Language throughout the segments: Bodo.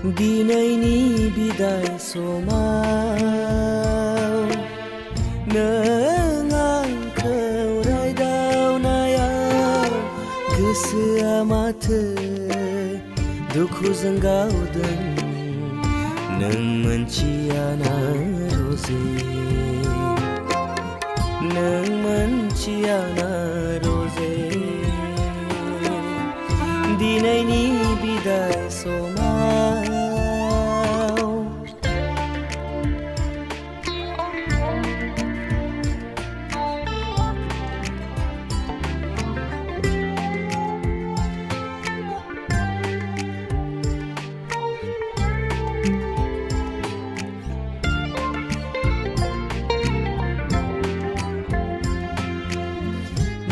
दिनैनि बिदाय समाव नों आंखौ रायदावनायाव गोसोआ माथो दुखुजों गावदों नों मोनथिया ना रजे नों मोनथिया ना रजे दिनैनि बिदाय समाव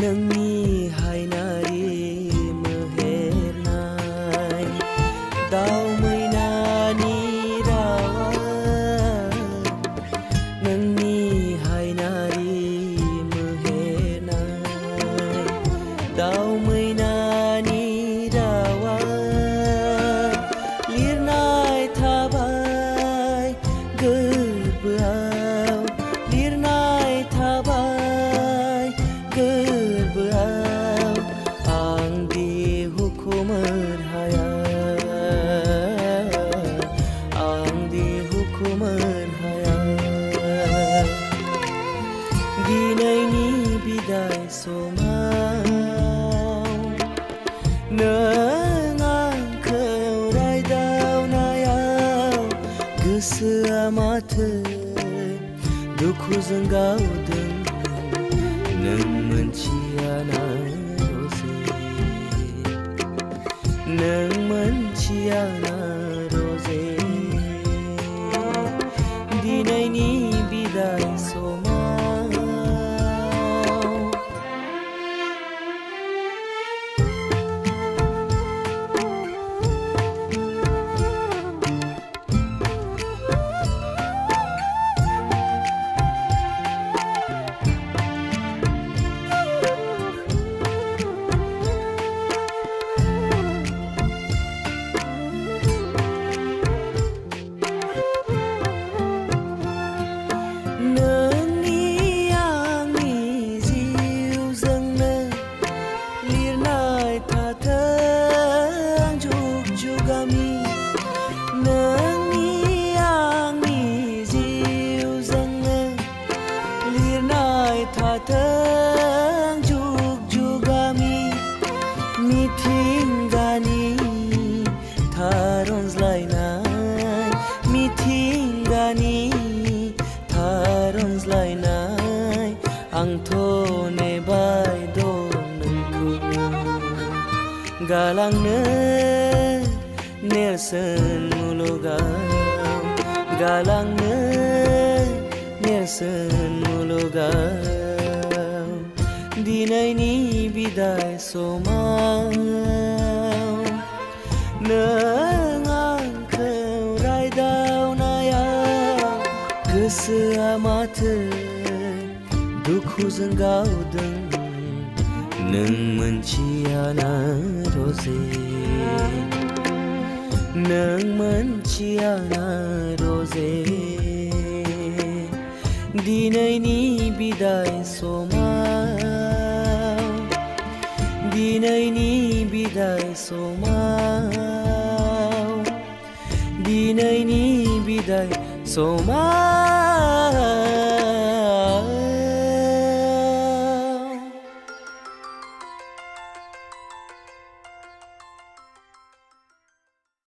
नोंनि हायनारि मोहेरनाय दाउ मैनानि रावा नोंनि हायनारि मोहेरनाय दाउ मैनानि रावा लिरनाय थाबाय गोरबोआव लिरनाय थाबाय गोरबोआव आंदि हुखुमोर हाया आंदि हुखुमोर हाया दिनैनि बिदाय समाव नों आंखौ रायदावनायाव गोसोआ माथो दुखुजों गावदों नों मोनथिया ना रजे नों मोनथिया ना रजे दिनैनि बिदाय समाव नोंनि आंनि जिउजोंनो लिरनाय थाथों जुग जुगामि नोंनि आंनि जिउजोंनो लिरनाय थाथों जुग जुगामि मिथिंगानि थारनज्लायनाय मिथिंगानि थारनज्लायनाय आंथ' नेबाय दं नोंखौ गालांनो नेरसोन मुलुगाव गालांनो नेरसोन मुलुगाव दिनैनि बिदाय समाव नों आंखौ रायदावनायाव गोसोआ माथो दुखुजों गावदों नों मोनथिया ना रजे नों मोनथिया ना रजे दिनैनि बिदाय समाव दिनैनि बिदाय समाव दिनैनि बिदाय समाव